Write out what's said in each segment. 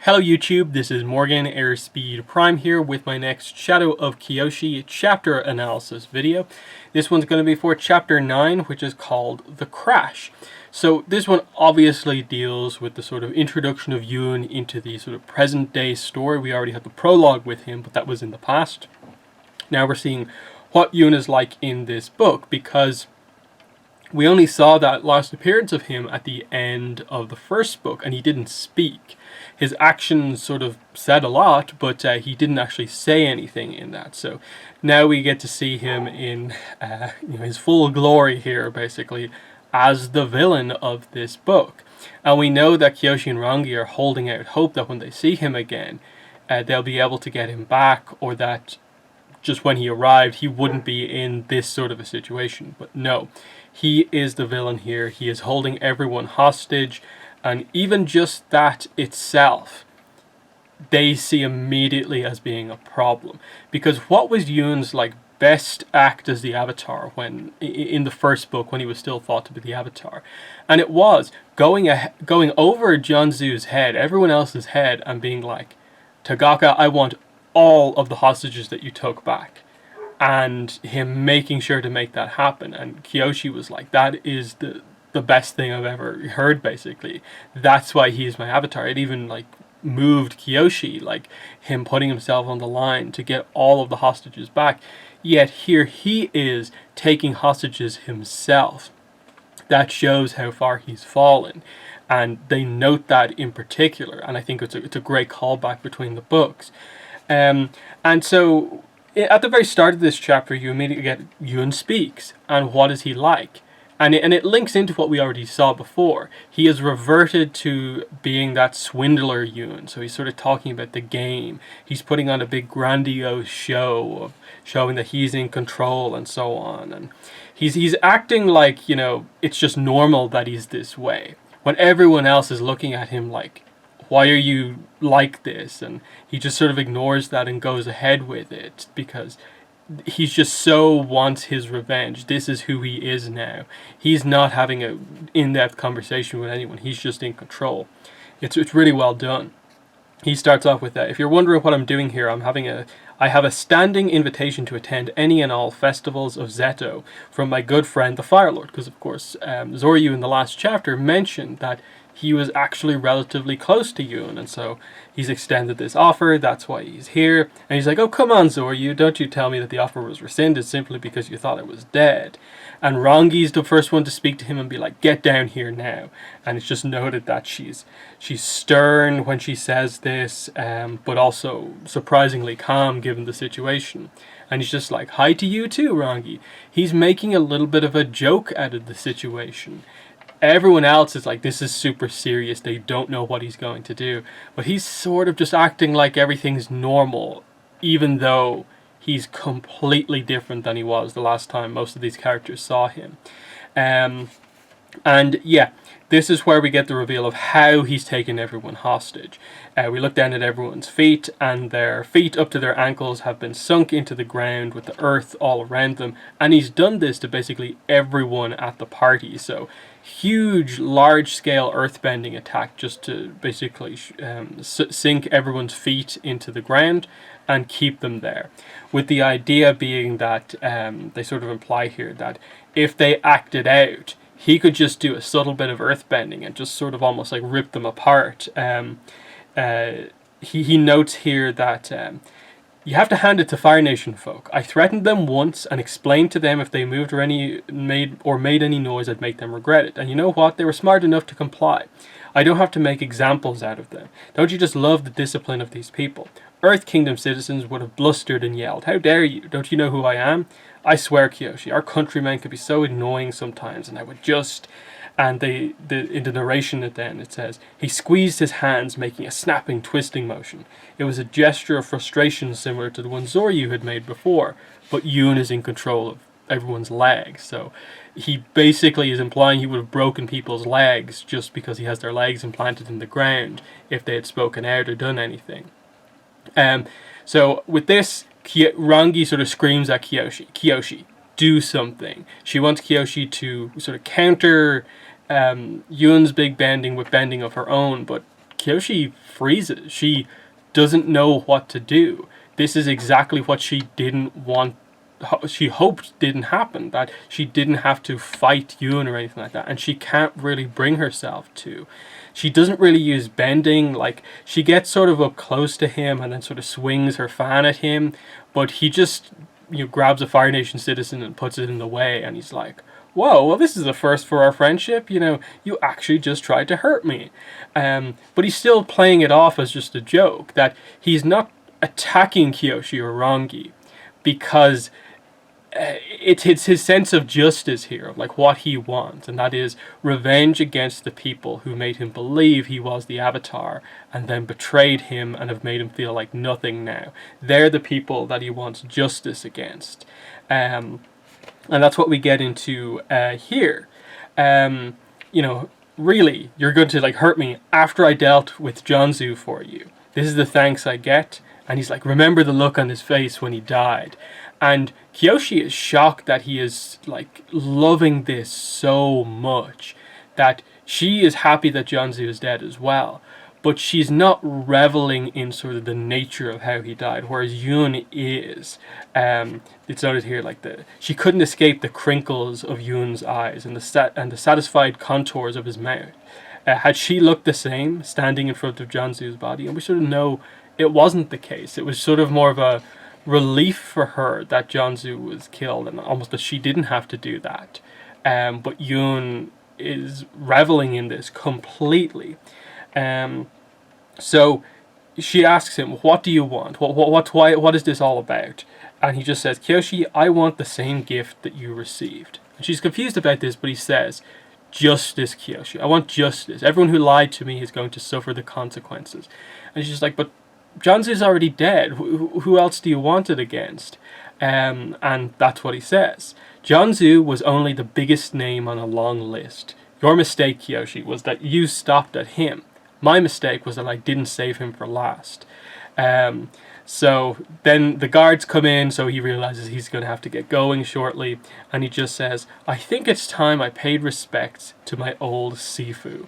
Hello YouTube, this is Morgan Airspeed Prime here with my next Shadow of Kyoshi chapter analysis video. This one's going to be for chapter 9, which is called The Crash. So this one obviously deals with the sort of introduction of Yoon into the sort of present day story. We already had the prologue with him, but that was in the past. Now we're seeing what Yoon is like in this book, because we only saw that last appearance of him at the end of the first book, and he didn't speak. His actions sort of said a lot, but he didn't actually say anything in that. So now we get to see him in his full glory here, basically, as the villain of this book. And we know that Kyoshi and Rangi are holding out hope that when they see him again, they'll be able to get him back, or that just when he arrived, he wouldn't be in this sort of a situation. But no, he is the villain here. He is holding everyone hostage, and even just that itself, they see immediately as being a problem. Because what was Yoon's best act as the Avatar when in the first book, when he was still thought to be the Avatar? And it was going over Jeonsu's head, everyone else's head, and being like, Tagaka, I want all of the hostages that you took back, and him making sure to make that happen. And Kyoshi was like, that is the best thing I've ever heard, basically. That's why he's my Avatar. It even moved Kyoshi, him putting himself on the line to get all of the hostages back. Yet here he is taking hostages himself. That shows how far he's fallen, and they note that in particular, and I think it's a great callback between the books. And so at the very start of this chapter, you immediately get Yoon speaks, and what is he like? And it links into what we already saw before. He has reverted to being that swindler Yoon. So he's sort of talking about the game. He's putting on a big grandiose show of showing that he's in control and so on. And he's acting like, it's just normal that he's this way, when everyone else is looking at him like, why are you like this? And he just sort of ignores that and goes ahead with it, because he's just so wants his revenge. This is who he is now. He's not having an in-depth conversation with anyone. He's just in control. It's really well done. He starts off with that. If you're wondering what I'm doing here, I have a standing invitation to attend any and all festivals of Zeto from my good friend the Fire Lord. Because of course, Zoryu in the last chapter mentioned that he was actually relatively close to Yoon, and so he's extended this offer. That's why he's here. And he's like, oh, come on, Zoryu, don't you tell me that the offer was rescinded simply because you thought I was dead. And Rangi's the first one to speak to him and be like, get down here now. And it's just noted that she's stern when she says this, but also surprisingly calm given the situation. And he's just like, hi to you too, Rangi. He's making a little bit of a joke out of the situation. Everyone else is like, this is super serious. They don't know what he's going to do. But he's sort of just acting like everything's normal, even though he's completely different than he was the last time most of these characters saw him. And yeah, this is where we get the reveal of how he's taken everyone hostage. We look down at everyone's feet, and their feet up to their ankles have been sunk into the ground with the earth all around them. And he's done this to basically everyone at the party. So huge, large-scale earthbending attack just to basically sink everyone's feet into the ground and keep them there. With the idea being that they sort of imply here that if they acted out, he could just do a subtle bit of earthbending and just sort of almost rip them apart. He notes here that you have to hand it to Fire Nation folk. I threatened them once and explained to them if they moved or made any noise, I'd make them regret it. And you know what? They were smart enough to comply. I don't have to make examples out of them. Don't you just love the discipline of these people? Earth Kingdom citizens would have blustered and yelled, how dare you? Don't you know who I am? I swear, Kyoshi, our countrymen could be so annoying sometimes, and I would just... And in the narration it says, he squeezed his hands, making a snapping, twisting motion. It was a gesture of frustration similar to the one Zoryu had made before, but Yoon is in control of everyone's legs. So he basically is implying he would have broken people's legs just because he has their legs implanted in the ground if they had spoken out or done anything. So with this, Rangi sort of screams at Kyoshi, do something. She wants Kyoshi to sort of counter Yoon's big bending with bending of her own, but Kyoshi freezes. She doesn't know what to do. This is exactly what she didn't want, she hoped didn't happen, that she didn't have to fight Yoon or anything like that, and she can't really bring herself to. She doesn't really use bending. Like, she gets sort of up close to him and then sort of swings her fan at him, but he just, grabs a Fire Nation citizen and puts it in the way, and he's like, whoa, well, this is a first for our friendship. You actually just tried to hurt me. But he's still playing it off as just a joke, that he's not attacking Kyoshi or Rongi, because it's his sense of justice here, of like what he wants, and that is revenge against the people who made him believe he was the Avatar and then betrayed him and have made him feel like nothing now. They're the people that he wants justice against. And that's what we get into here. Really, you're going to like hurt me after I dealt with Jonzu for you. This is the thanks I get. And he's like, remember the look on his face when he died. And Kyoshi is shocked that he is like loving this so much, that she is happy that Jonzu is dead as well. But she's not reveling in sort of the nature of how he died, whereas Yoon is. It's noted here, like, she couldn't escape the crinkles of Yoon's eyes and the satisfied contours of his mouth. Had she looked the same, standing in front of Jonzu's body? And we sort of know it wasn't the case. It was sort of more of a relief for her that Jonzu was killed, and almost that she didn't have to do that. But Yoon is reveling in this completely. So she asks him, what do you want? What is this all about? And he just says, Kyoshi, I want the same gift that you received. And she's confused about this, but he says, justice, Kyoshi. I want justice. Everyone who lied to me is going to suffer the consequences. And she's like, but Jonzu's already dead. Who else do you want it against? And that's what he says. Jonzu was only the biggest name on a long list. Your mistake, Kyoshi, was that you stopped at him. My mistake was that I didn't save him for last. So then the guards come in, so he realizes he's going to have to get going shortly. And he just says, I think it's time I paid respects to my old Sifu.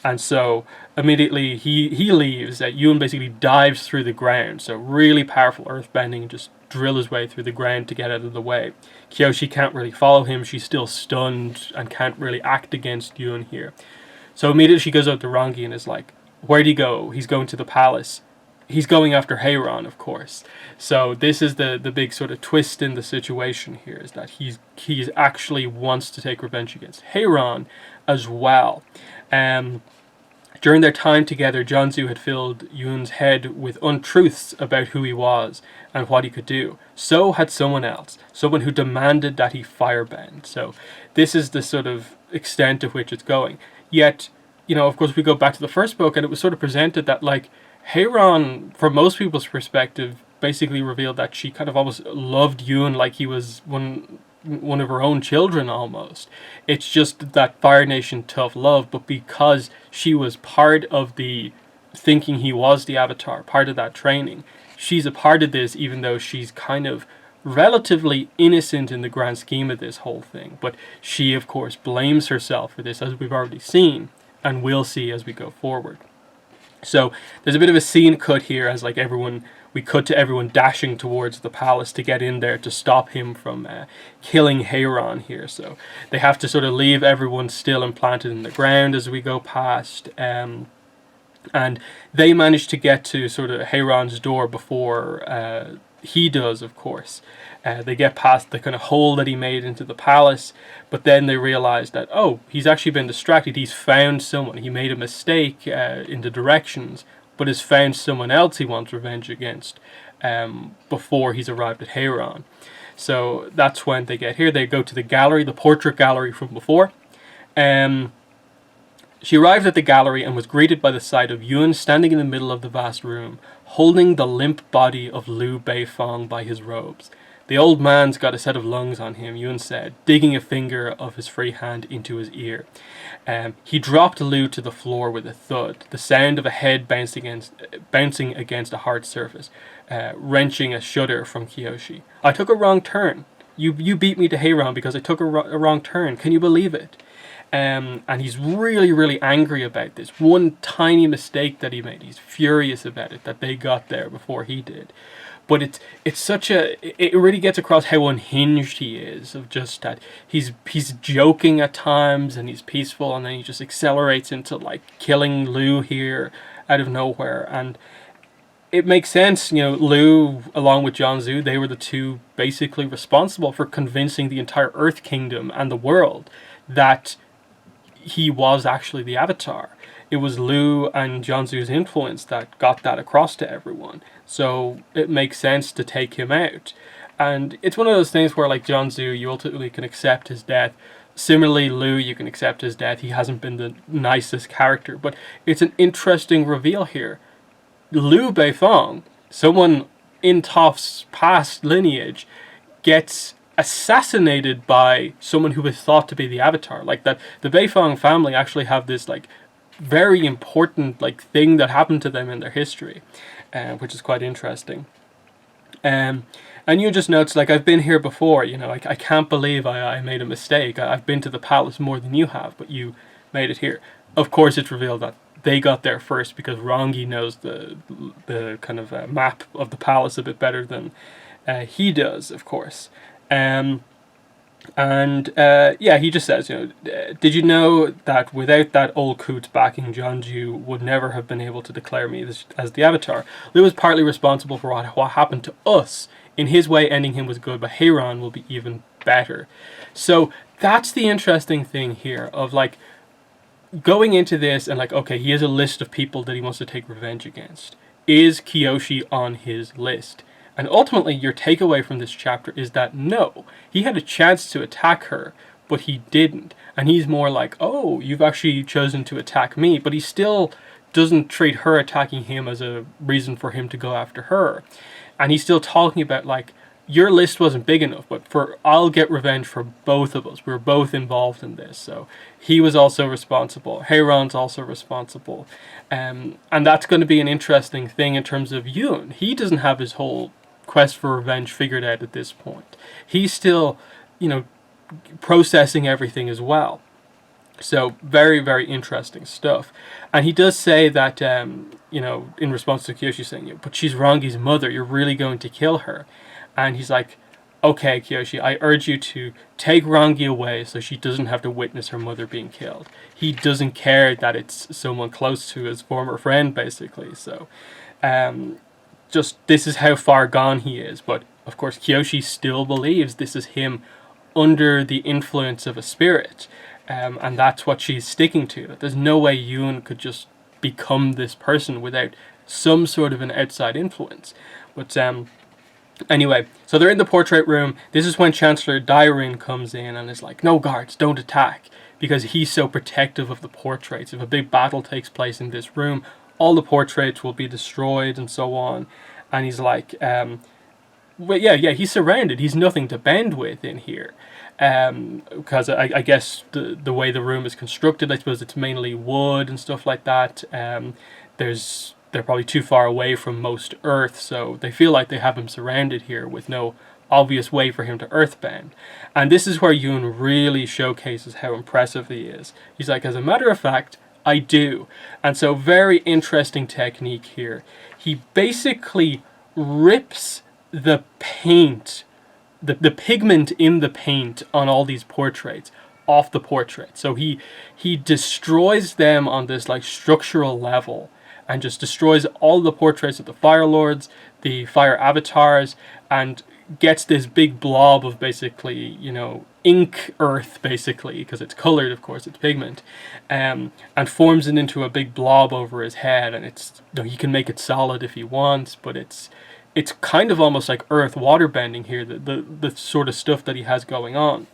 And so immediately he leaves. Yoon basically dives through the ground. So really powerful earthbending, just drill his way through the ground to get out of the way. Kyoshi can't really follow him. She's still stunned and can't really act against Yoon here. So immediately she goes out to Rongi and is like, where'd he go? He's going to the palace. He's going after Heiron, of course. So this is the big sort of twist in the situation here, is that he's actually wants to take revenge against Heiron as well. During their time together, Jonzu had filled Yoon's head with untruths about who he was and what he could do. So had someone else, someone who demanded that he firebend. So this is the sort of extent to which it's going. Yet, of course, we go back to the first book, and it was sort of presented that, like, Heiron, from most people's perspective, basically revealed that she kind of almost loved Yoon like he was one of her own children almost. It's just that Fire Nation tough love, but because she was part of the thinking he was the Avatar, part of that training, she's a part of this, even though she's kind of relatively innocent in the grand scheme of this whole thing. But she, of course, blames herself for this, as we've already seen, and will see as we go forward. So there's a bit of a scene cut here, as like we cut to everyone dashing towards the palace to get in there to stop him from killing Heiron here. So they have to sort of leave everyone still implanted in the ground as we go past. And they manage to get to sort of Heiron's door before he does, of course. They get past the kind of hole that he made into the palace, but then they realize that, oh, he's actually been distracted. He's found someone. He made a mistake in the directions, but has found someone else he wants revenge against before he's arrived at Heiron. So that's when they get here. They go to the gallery, the portrait gallery from before. She arrived at the gallery and was greeted by the sight of Yoon standing in the middle of the vast room, holding the limp body of Liu Beifong by his robes. The old man's got a set of lungs on him, Yoon said, digging a finger of his free hand into his ear. He dropped Liu to the floor with a thud, the sound of a head bouncing against a hard surface, wrenching a shudder from Kyoshi. I took a wrong turn. You beat me to Heiron because I took a wrong turn. Can you believe it? And he's really, really angry about this one tiny mistake that he made. He's furious about it, that they got there before he did. But it's such a, it really gets across how unhinged he is, of just that he's joking at times and he's peaceful, and then he just accelerates into like killing Lou here out of nowhere. And it makes sense, Lou along with Jianzhu, they were the two basically responsible for convincing the entire Earth Kingdom and the world that he was actually the Avatar. It was Lou and Jianzhu's influence that got that across to everyone. So it makes sense to take him out. And it's one of those things where, like Jianzhu, you ultimately can accept his death. Similarly, Lou, you can accept his death. He hasn't been the nicest character. But it's an interesting reveal here. Liu Beifong, someone in Toph's past lineage, gets assassinated by someone who is thought to be the Avatar. Like that, the Beifong family actually have this like very important like thing that happened to them in their history, which is quite interesting. And you just notice, like, I've been here before. I can't believe I made a mistake. I've been to the palace more than you have, but you made it here. Of course, it's revealed that they got there first because Rangi knows the kind of map of the palace a bit better than he does, of course. Yeah, he just says, did you know that without that old coot's backing, Jianzhu would never have been able to declare me as the Avatar? Liu was partly responsible for what happened to us. In his way, ending him was good, but Heiran will be even better. So that's the interesting thing here of like going into this and like, okay, he has a list of people that he wants to take revenge against. Is Kyoshi on his list? And ultimately, your takeaway from this chapter is that no, he had a chance to attack her, but he didn't. And he's more like, oh, you've actually chosen to attack me, but he still doesn't treat her attacking him as a reason for him to go after her. And he's still talking about like, your list wasn't big enough, but I'll get revenge for both of us. We're both involved in this. So he was also responsible. Heiran's also responsible. And that's going to be an interesting thing in terms of Yoon. He doesn't have his whole quest for revenge figured out at this point. He's still, processing everything as well. So very, very interesting stuff. And he does say that, in response to Kyoshi saying, but she's Rangi's mother. You're really going to kill her. And he's like, okay, Kyoshi, I urge you to take Rangi away so she doesn't have to witness her mother being killed. He doesn't care that it's someone close to his former friend, basically. So, just this is how far gone he is. But, of course, Kyoshi still believes this is him under the influence of a spirit. And that's what she's sticking to. That there's no way Yoon could just become this person without some sort of an outside influence. But, anyway, so they're in the portrait room. This is when Chancellor Dairin comes in and is like, no guards, don't attack. Because he's so protective of the portraits. If a big battle takes place in this room, all the portraits will be destroyed and so on. And he's like, well, yeah, he's surrounded. He's nothing to bend with in here. Because I guess the way the room is constructed, I suppose it's mainly wood and stuff like that. They're probably too far away from most Earth, so they feel like they have him surrounded here with no obvious way for him to earthbend. And this is where Yoon really showcases how impressive he is. He's like, as a matter of fact, I do. And so very interesting technique here. He basically rips the paint, the pigment in the paint on all these portraits off the portrait. So he destroys them on this like structural level, and just destroys all the portraits of the Fire Lords, the Fire Avatars, and gets this big blob of basically, ink earth, basically, because it's colored, of course, it's pigment, and forms it into a big blob over his head. And it's, he can make it solid if he wants, but it's kind of almost like earth water bending here, the sort of stuff that he has going on.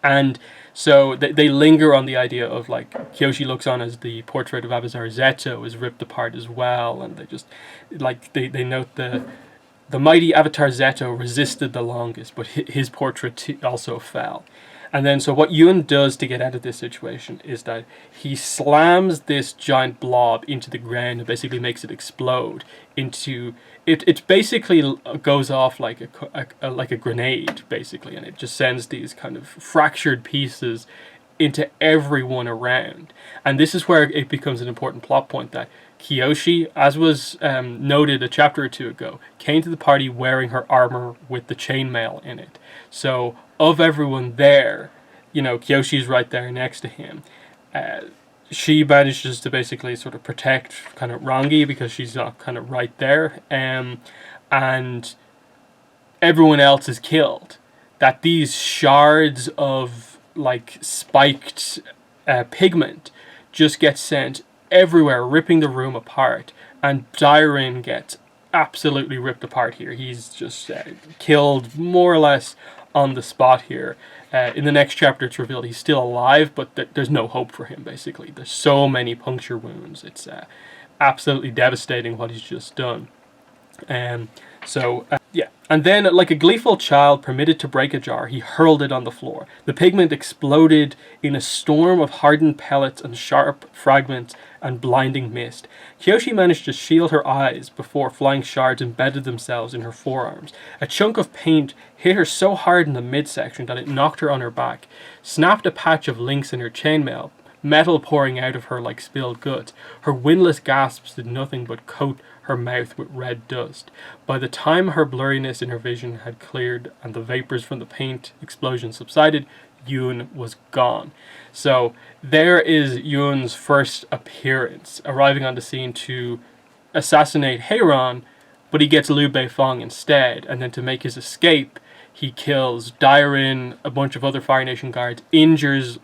And so they linger on the idea of like Kyoshi looks on as the portrait of Avatar Zeto is ripped apart as well, and they just like they note the mighty Avatar Zeto resisted the longest, but his portrait also fell. And then so what Yoon does to get out of this situation is that he slams this giant blob into the ground and basically makes it explode into it basically goes off like a grenade, basically, and it just sends these kind of fractured pieces into everyone around. And this is where it becomes an important plot point that Kyoshi, as was noted a chapter or two ago, came to the party wearing her armor with the chainmail in it. So of everyone there, you know, Kyoshi's right there next to him. She manages to basically sort of protect kind of Rangi because she's not kind of right there. And everyone else is killed. That these shards of like spiked pigment just get sent everywhere, ripping the room apart. And Dairin gets absolutely ripped apart here. He's just killed more or less on the spot here. In the next chapter it's revealed he's still alive, but there's no hope for him, basically. There's so many puncture wounds. It's absolutely devastating what he's just done. Yeah. And then, like a gleeful child permitted to break a jar, he hurled it on the floor. The pigment exploded in a storm of hardened pellets and sharp fragments and blinding mist. Kyoshi managed to shield her eyes before flying shards embedded themselves in her forearms. A chunk of paint hit her so hard in the midsection that it knocked her on her back, snapped a patch of links in her chainmail, metal pouring out of her like spilled guts. Her windless gasps did nothing but coat her mouth with red dust. By the time her blurriness in her vision had cleared and the vapors from the paint explosion subsided, Yoon was gone. So there is Yoon's first appearance, arriving on the scene to assassinate Heiran, but he gets Liu Beifong instead, and then to make his escape, he kills Dairin, a bunch of other Fire Nation guards, injures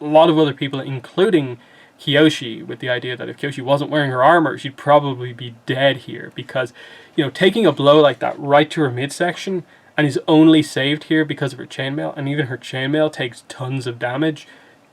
a lot of other people, including Kyoshi, with the idea that if Kyoshi wasn't wearing her armor, she'd probably be dead here, because, you know, taking a blow like that right to her midsection, and is only saved here because of her chainmail, and even her chainmail takes tons of damage.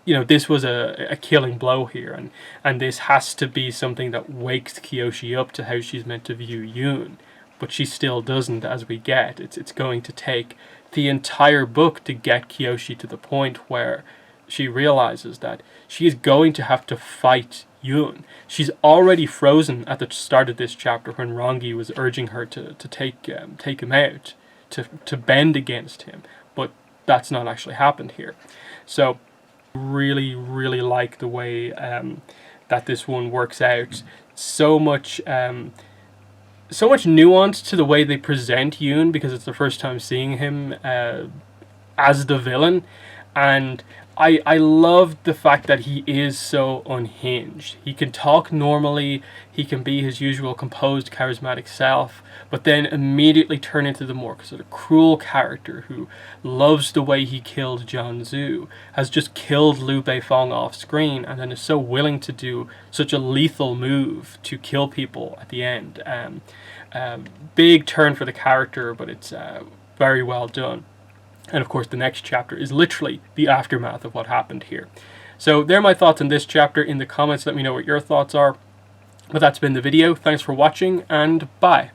You know, this was a killing blow here, and this has to be something that wakes Kyoshi up to how she's meant to view Yoon, but she still doesn't, as we get. It's going to take the entire book to get Kyoshi to the point where she realizes that she is going to have to fight Yoon. She's already frozen at the start of this chapter when Rangi was urging her to take him out, to bend against him, but that's not actually happened here. So really, really like the way that this one works out. So much nuance to the way they present Yoon, because it's the first time seeing him as the villain, and I love the fact that he is so unhinged. He can talk normally, he can be his usual composed, charismatic self, but then immediately turn into the more sort of cruel character who loves the way he killed Jianzhu, has just killed Liu Beifong off screen, and then is so willing to do such a lethal move to kill people at the end. Big turn for the character, but it's very well done. And of course the next chapter is literally the aftermath of what happened here. So there are my thoughts on this chapter. In the comments let me know what your thoughts are. But that's been the video. Thanks for watching, and bye.